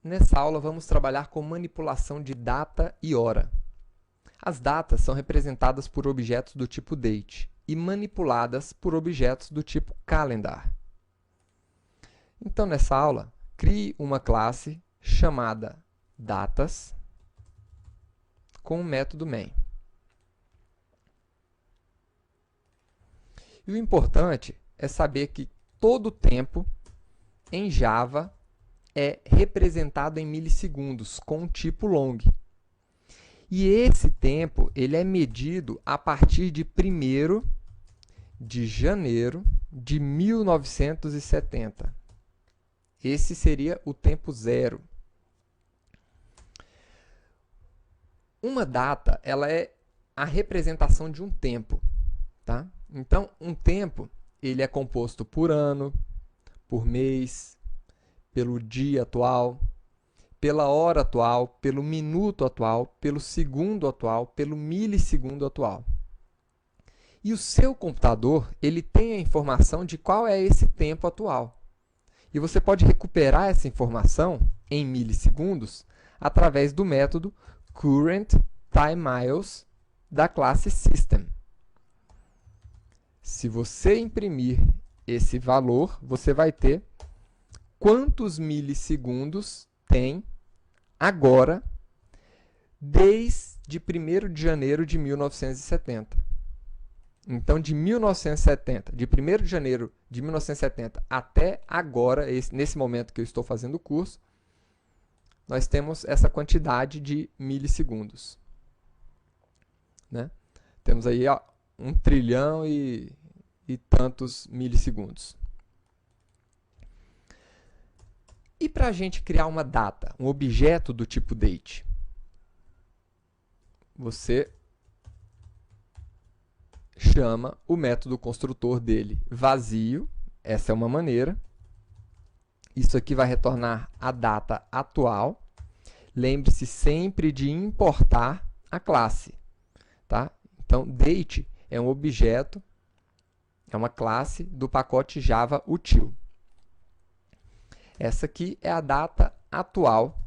Nessa aula vamos trabalhar com manipulação de data e hora. As datas são representadas por objetos do tipo date e manipuladas por objetos do tipo calendar. Então, nessa aula, crie uma classe chamada datas com o método main. E o importante é saber que todo tempo em Java é representado em milissegundos com o tipo long. E esse tempo ele é medido a partir de 1º de janeiro de 1970. Esse seria o tempo zero. Uma data ela é a representação de um tempo. Tá? Então, um tempo ele é composto por ano, por mês, pelo dia atual, pela hora atual, pelo minuto atual, pelo segundo atual, pelo milissegundo atual. E o seu computador ele tem a informação de qual é esse tempo atual. E você pode recuperar essa informação em milissegundos através do método currentTimeMiles da classe System. Se você imprimir esse valor, você vai ter quantos milissegundos tem agora, desde 1º de janeiro de 1970. Então, de 1970, de 1º de janeiro de 1970 até agora, nesse momento que eu estou fazendo o curso, nós temos essa quantidade de milissegundos. Né? Temos aí 1 trilhão e tantos milissegundos. E para a gente criar uma data, um objeto do tipo date? Você chama o método construtor dele vazio, essa é uma maneira. Isso aqui vai retornar a data atual. Lembre-se sempre de importar a classe. Tá? Então, date é um objeto, é uma classe do pacote Java Util. Essa aqui é a data atual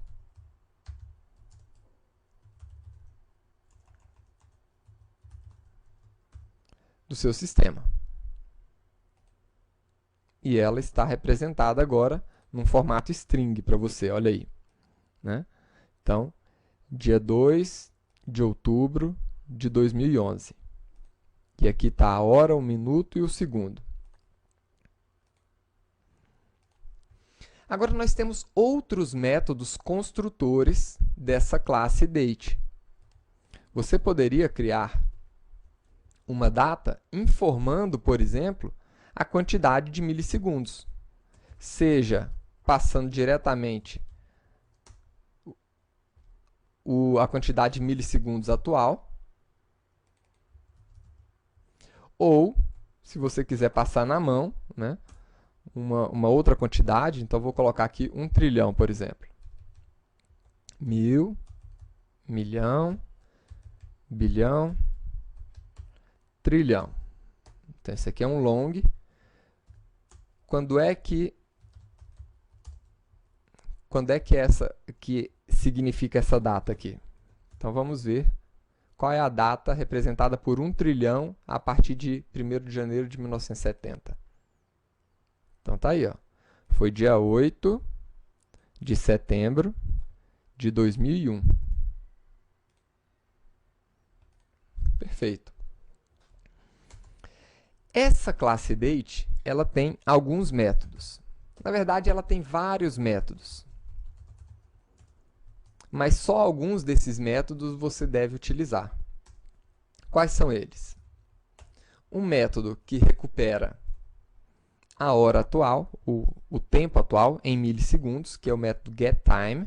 do seu sistema. E ela está representada agora num formato string para você, olha aí. Né? Então, dia 2 de outubro de 2011. E aqui está a hora, o minuto e o segundo. Agora, nós temos outros métodos construtores dessa classe date. Você poderia criar uma data informando, por exemplo, a quantidade de milissegundos, seja passando diretamente a quantidade de milissegundos atual, ou, se você quiser passar na mão, né, uma outra quantidade, então vou colocar aqui 1 trilhão, por exemplo. 1000, milhão, bilhão, trilhão. Então, esse aqui é um long. Quando é que significa essa data aqui? Então, vamos ver qual é a data representada por 1 trilhão a partir de 1º de janeiro de 1970. Então, tá aí, ó. Foi dia 8 de setembro de 2001. Perfeito. Essa classe date, ela tem alguns métodos. Na verdade, ela tem vários métodos. Mas só alguns desses métodos você deve utilizar. Quais são eles? Um método que recupera a hora atual, o tempo atual em milissegundos, que é o método getTime,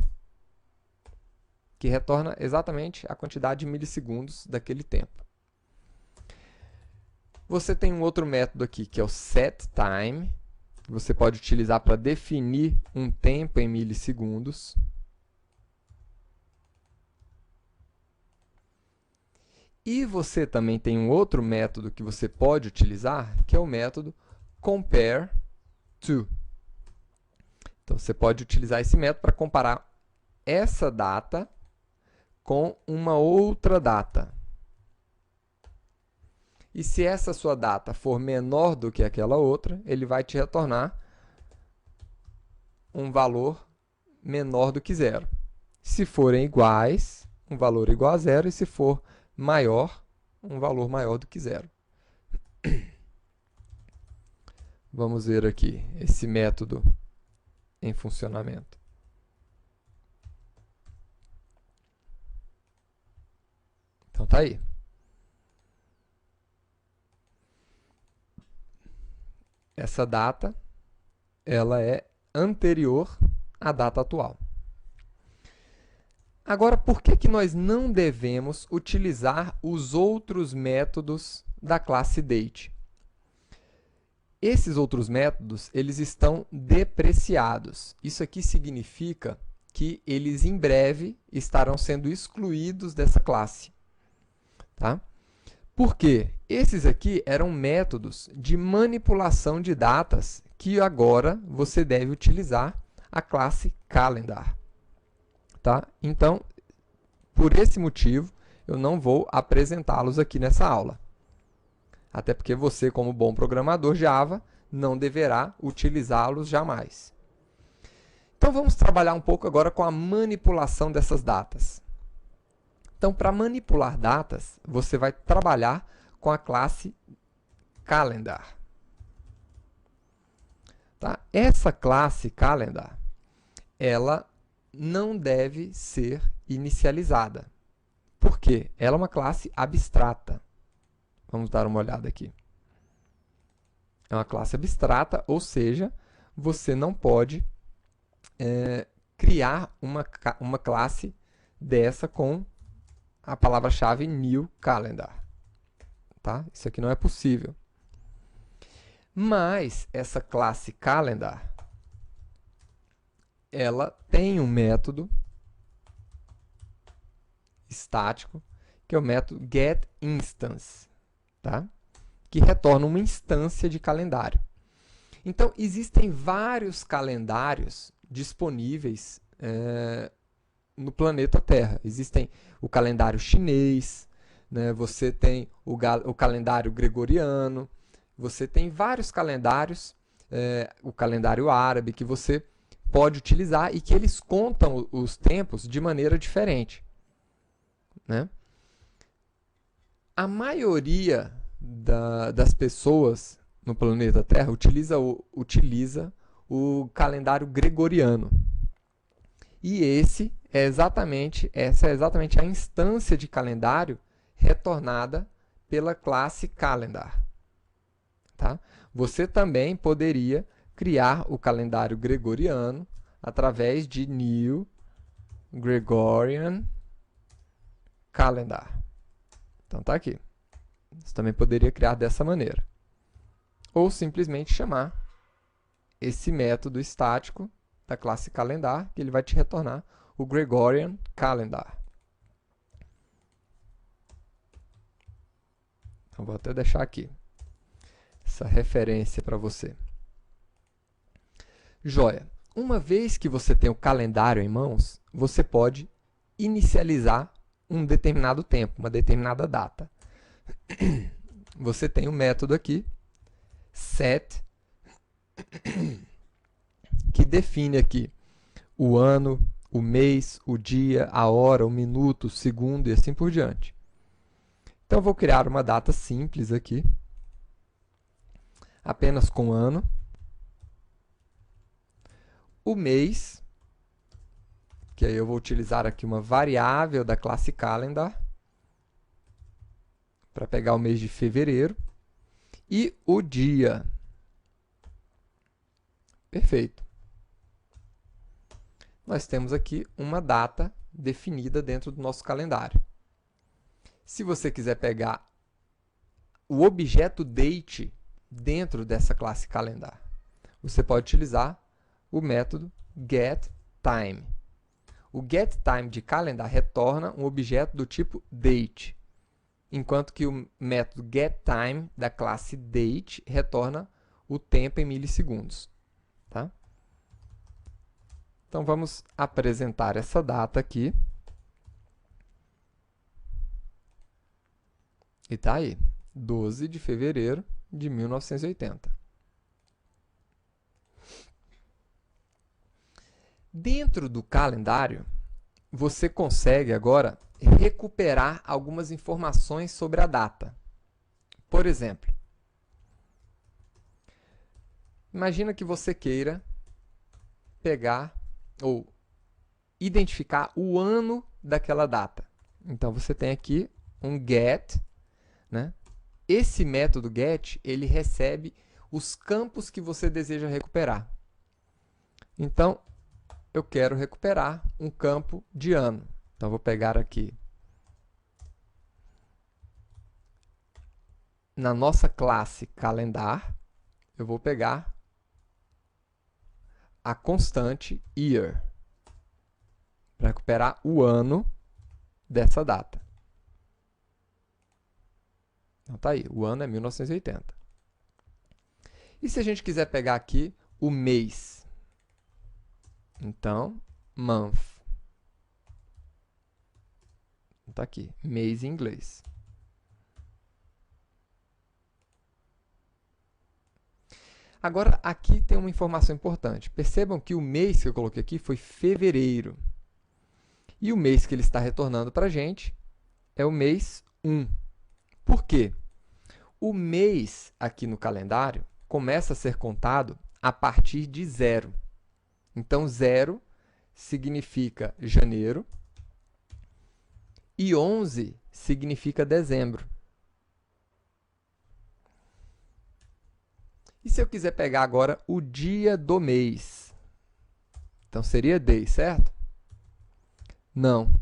que retorna exatamente a quantidade de milissegundos daquele tempo. Você tem um outro método aqui, que é o setTime, que você pode utilizar para definir um tempo em milissegundos. E você também tem um outro método que você pode utilizar, que é o método compareTo. Então, você pode utilizar esse método para comparar essa data com uma outra data. E se essa sua data for menor do que aquela outra, ele vai te retornar um valor menor do que zero. Se forem iguais, um valor igual a zero, e se for maior, um valor maior do que zero. Vamos ver aqui esse método em funcionamento. Então tá aí. Essa data, ela é anterior à data atual. Agora, por que nós não devemos utilizar os outros métodos da classe date? Esses outros métodos, eles estão depreciados. Isso aqui significa que eles em breve estarão sendo excluídos dessa classe. Tá? Por quê? Esses aqui eram métodos de manipulação de datas que agora você deve utilizar a classe calendar. Tá? Então, por esse motivo, eu não vou apresentá-los aqui nessa aula. Até porque você, como bom programador Java, não deverá utilizá-los jamais. Então, vamos trabalhar um pouco agora com a manipulação dessas datas. Então, para manipular datas, você vai trabalhar com a classe calendar. Tá? Essa classe calendar, ela não deve ser inicializada. Por quê? Ela é uma classe abstrata. Vamos dar uma olhada aqui. É uma classe abstrata, ou seja, você não pode criar uma classe dessa com a palavra-chave new calendar. Tá? Isso aqui não é possível. Mas essa classe calendar, ela tem um método estático, que é o método getInstance, tá? Que retorna uma instância de calendário. Então, existem vários calendários disponíveis no planeta Terra. Existem o calendário chinês, né? Você tem o calendário gregoriano, você tem vários calendários, o calendário árabe, que você pode utilizar e que eles contam os tempos de maneira diferente. Né? A maioria das pessoas no planeta Terra utiliza o calendário gregoriano. E essa é exatamente a instância de calendário retornada pela classe calendar. Tá? Você também poderia criar o calendário gregoriano através de New Gregorian Calendar. Então tá aqui. Você também poderia criar dessa maneira. Ou simplesmente chamar esse método estático da classe calendar, que ele vai te retornar o Gregorian Calendar. Então vou até deixar aqui essa referência para você. Joia. Uma vez que você tem o calendário em mãos, você pode inicializar um determinado tempo, uma determinada data. Você tem um método aqui, set, que define aqui o ano, o mês, o dia, a hora, o minuto, o segundo e assim por diante. Então, eu vou criar uma data simples aqui, apenas com ano. O mês, que aí eu vou utilizar aqui uma variável da classe calendar, para pegar o mês de fevereiro. E o dia. Perfeito. Nós temos aqui uma data definida dentro do nosso calendário. Se você quiser pegar o objeto date dentro dessa classe calendar, você pode utilizar o método getTime. O getTime de calendar retorna um objeto do tipo date, enquanto que o método getTime da classe date retorna o tempo em milissegundos. Tá? Então, vamos apresentar essa data aqui. E está aí, 12 de fevereiro de 1980. Dentro do calendário, você consegue agora recuperar algumas informações sobre a data. Por exemplo, imagina que você queira pegar ou identificar o ano daquela data. Então, você tem aqui um get, né? Esse método get, ele recebe os campos que você deseja recuperar. Então, eu quero recuperar um campo de ano. Então, vou pegar aqui na nossa classe calendar, eu vou pegar a constante year para recuperar o ano dessa data. Então, tá aí, o ano é 1980. E se a gente quiser pegar aqui o mês? Então, month. Está aqui, mês em inglês. Agora, aqui tem uma informação importante. Percebam que o mês que eu coloquei aqui foi fevereiro. E o mês que ele está retornando para a gente é o mês 1. Por quê? O mês aqui no calendário começa a ser contado a partir de 0. Então, 0 significa janeiro e 11 significa dezembro. E se eu quiser pegar agora o dia do mês? Então, seria day, certo? Não.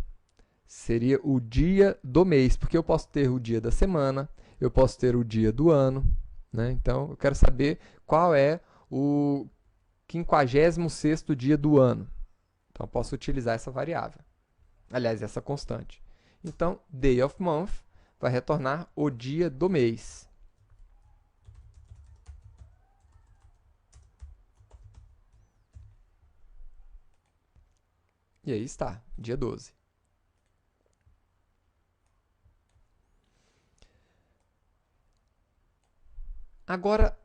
Seria o dia do mês, porque eu posso ter o dia da semana, eu posso ter o dia do ano, né? Então, eu quero saber qual é o 56º dia do ano. Então, eu posso utilizar essa variável. Aliás, essa constante. Então, day of month vai retornar o dia do mês. E aí está, dia 12. Agora,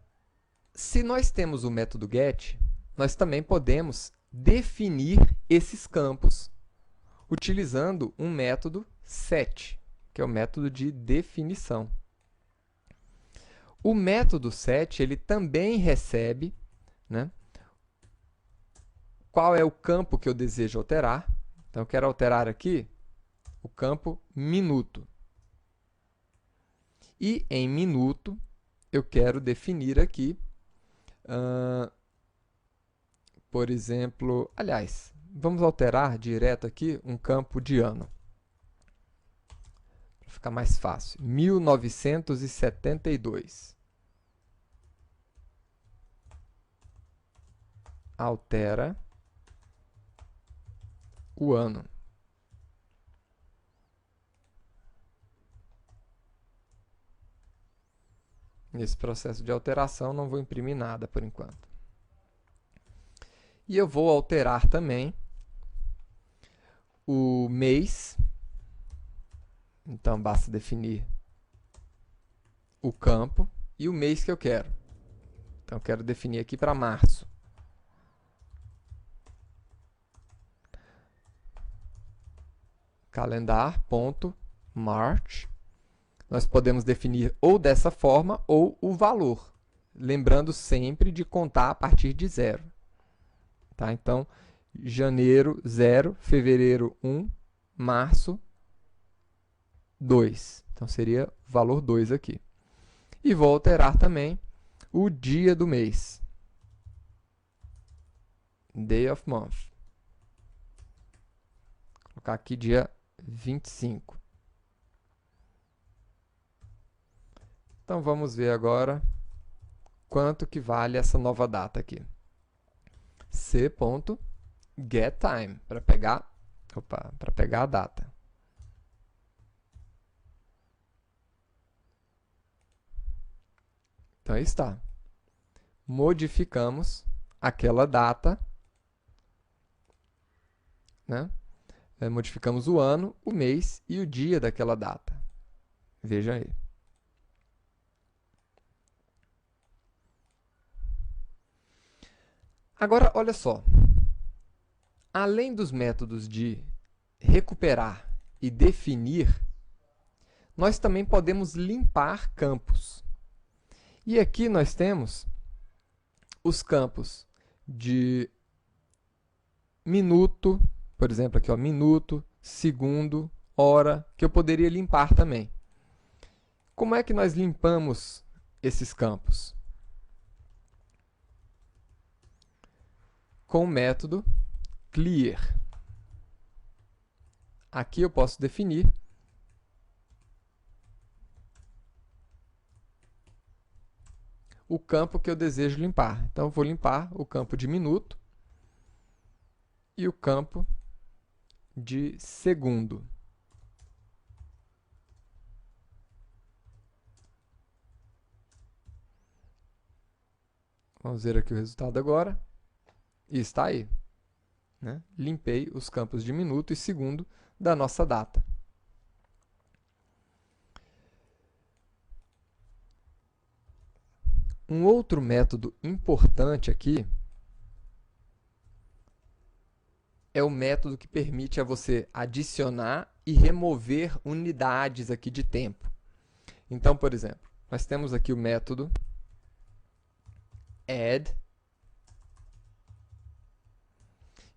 se nós temos o método get, nós também podemos definir esses campos utilizando um método set, que é o método de definição. O método set, ele também recebe, né, qual é o campo que eu desejo alterar. Então, eu quero alterar aqui o campo minuto. E em minuto, eu quero definir aqui, por exemplo, aliás, vamos alterar direto aqui um campo de ano. Para ficar mais fácil. 1972. Altera o ano. Nesse processo de alteração, não vou imprimir nada por enquanto. E eu vou alterar também o mês. Então, basta definir o campo e o mês que eu quero. Então, eu quero definir aqui para março. Calendar.march. Nós podemos definir ou dessa forma ou o valor, lembrando sempre de contar a partir de 0. Tá? Então, janeiro, 0, fevereiro, 1, março, 2. Então, seria o valor 2 aqui. E vou alterar também o dia do mês. Day of month. Vou colocar aqui dia 25. Então, vamos ver agora quanto que vale essa nova data aqui. C.getTime, para pegar a data. Então, aí está. Modificamos aquela data né? Modificamos o ano, o mês e o dia daquela data. Veja aí. Agora, olha só. Além dos métodos de recuperar e definir, nós também podemos limpar campos. E aqui nós temos os campos de minuto, por exemplo, aqui, ó, minuto, segundo, hora, que eu poderia limpar também. Como é que nós limpamos esses campos? Com o método clear. Aqui eu posso definir o campo que eu desejo limpar. Então, eu vou limpar o campo de minuto e o campo de segundo. Vamos ver aqui o resultado agora. E está aí, né? Limpei os campos de minuto e segundo da nossa data. Um outro método importante aqui é o método que permite a você adicionar e remover unidades aqui de tempo. Então, por exemplo, nós temos aqui o método add,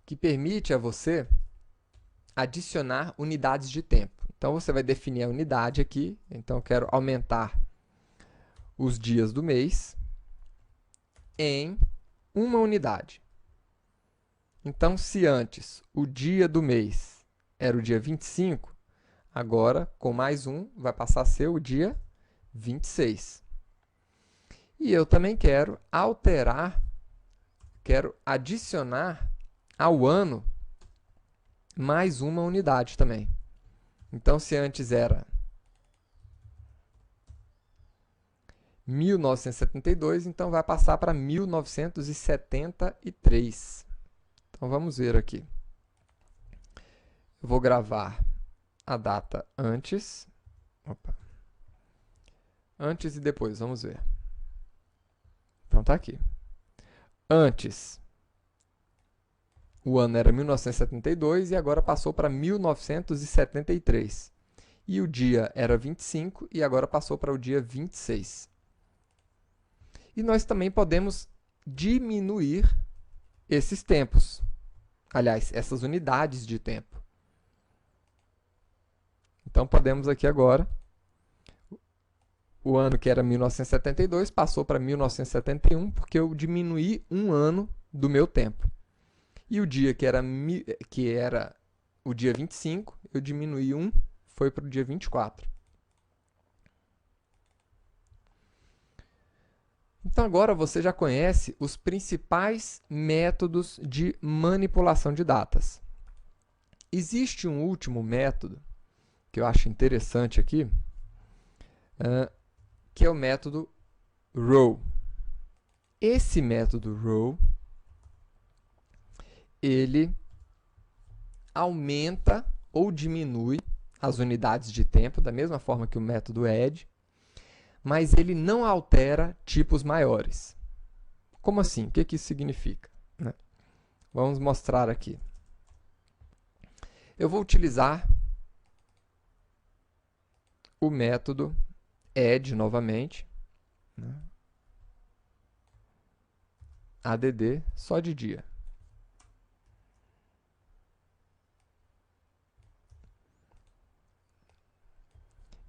que permite a você adicionar unidades de tempo. Então, você vai definir a unidade aqui. Então, eu quero aumentar os dias do mês em uma unidade. Então, se antes o dia do mês era o dia 25, agora, com mais um, vai passar a ser o dia 26. E eu também quero alterar, quero adicionar ao ano mais uma unidade também. Então, se antes era 1972, então vai passar para 1973. Então, vamos ver aqui. Eu vou gravar a data antes. Opa. Antes e depois, vamos ver. Então, tá aqui. Antes, o ano era 1972 e agora passou para 1973. E o dia era 25 e agora passou para o dia 26. E nós também podemos diminuir esses tempos. Aliás, essas unidades de tempo. Então, podemos aqui agora, o ano que era 1972 passou para 1971, porque eu diminuí um ano do meu tempo. E o dia que era o dia 25, eu diminuí um, foi para o dia 24. Então, agora você já conhece os principais métodos de manipulação de datas. Existe um último método que eu acho interessante aqui, que é o método row. Esse método row, ele aumenta ou diminui as unidades de tempo, da mesma forma que o método add, mas ele não altera tipos maiores. Como assim? O que isso significa? Vamos mostrar aqui. Eu vou utilizar o método add novamente, add só de dia.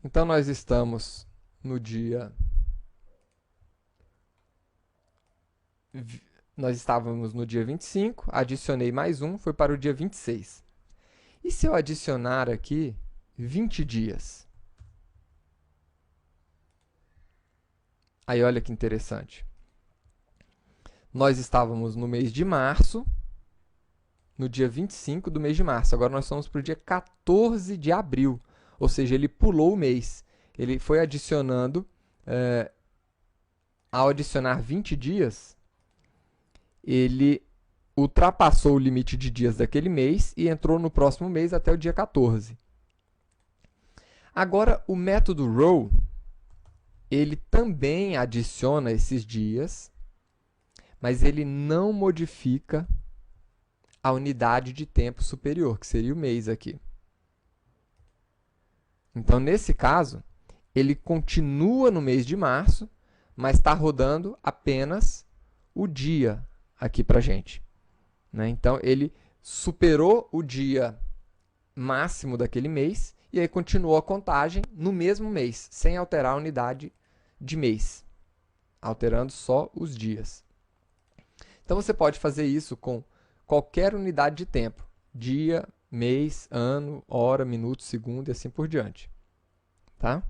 Então, nós estamos no dia... Nós estávamos no dia 25, adicionei mais um, foi para o dia 26. E se eu adicionar aqui 20 dias? Aí, olha que interessante. Nós estávamos no mês de março, no dia 25 do mês de março. Agora, nós estamos para o dia 14 de abril. Ou seja, ele pulou o mês. Ele foi adicionando, ao adicionar 20 dias, ele ultrapassou o limite de dias daquele mês e entrou no próximo mês até o dia 14. Agora, o método row, ele também adiciona esses dias, mas ele não modifica a unidade de tempo superior, que seria o mês aqui. Então, nesse caso, ele continua no mês de março, mas está rodando apenas o dia aqui para a gente. Então, ele superou o dia máximo daquele mês e aí continuou a contagem no mesmo mês, sem alterar a unidade de mês, alterando só os dias. Então, você pode fazer isso com qualquer unidade de tempo, dia, mês, ano, hora, minuto, segundo e assim por diante. Tá?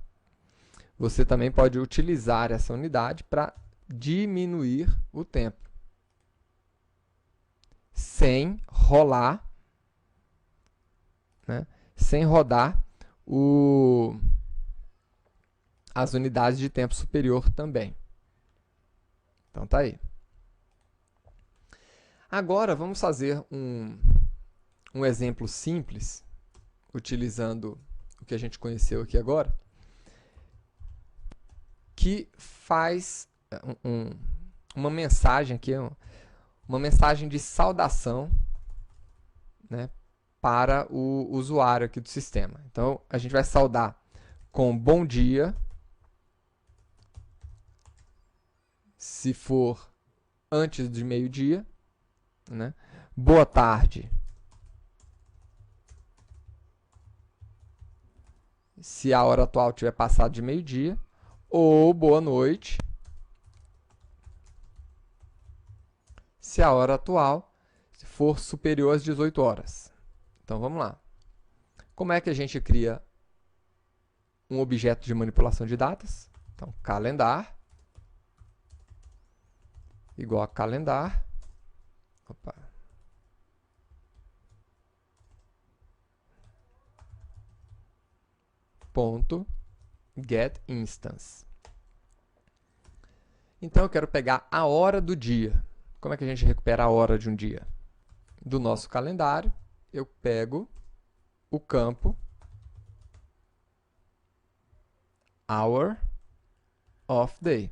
Você também pode utilizar essa unidade para diminuir o tempo, sem rolar, né? Sem rodar as unidades de tempo superior também. Então, tá aí. Agora, vamos fazer um exemplo simples, utilizando o que a gente conheceu aqui agora, que faz uma mensagem aqui, uma mensagem de saudação, né, para o usuário aqui do sistema. Então, a gente vai saudar com bom dia, se for antes de meio-dia, né? Boa tarde, se a hora atual tiver passado de meio-dia, ou boa noite, se a hora atual for superior às 18 horas. Então, vamos lá. Como é que a gente cria um objeto de manipulação de datas? Então, calendar, igual a calendar. Opa. Ponto get instance. Então, eu quero pegar a hora do dia. Como é que a gente recupera a hora de um dia? Do nosso calendário, eu pego o campo hour of day.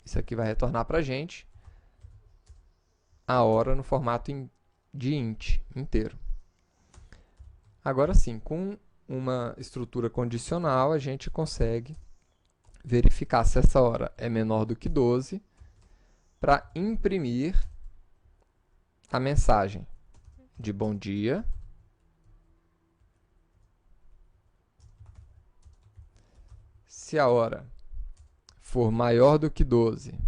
Isso aqui vai retornar para a gente a hora no formato de int, inteiro. Agora sim, com uma estrutura condicional, a gente consegue verificar se essa hora é menor do que 12 para imprimir a mensagem de bom dia, se a hora for maior do que 12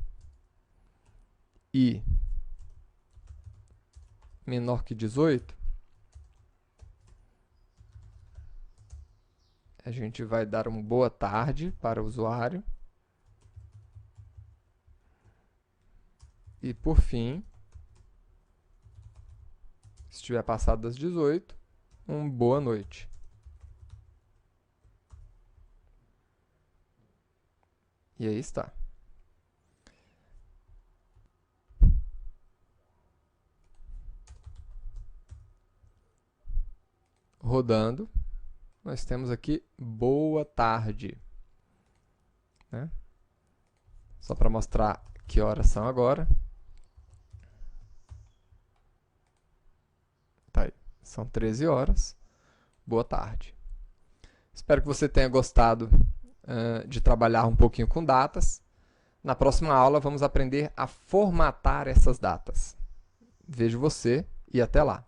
e menor que 18, a gente vai dar uma boa tarde para o usuário. E, por fim, se estiver passado das 18, boa noite. E aí está. Rodando, nós temos aqui boa tarde, né? Só para mostrar que horas são agora. Tá aí, são 13 horas. Boa tarde. Espero que você tenha gostado de trabalhar um pouquinho com datas. Na próxima aula, vamos aprender a formatar essas datas. Vejo você e até lá.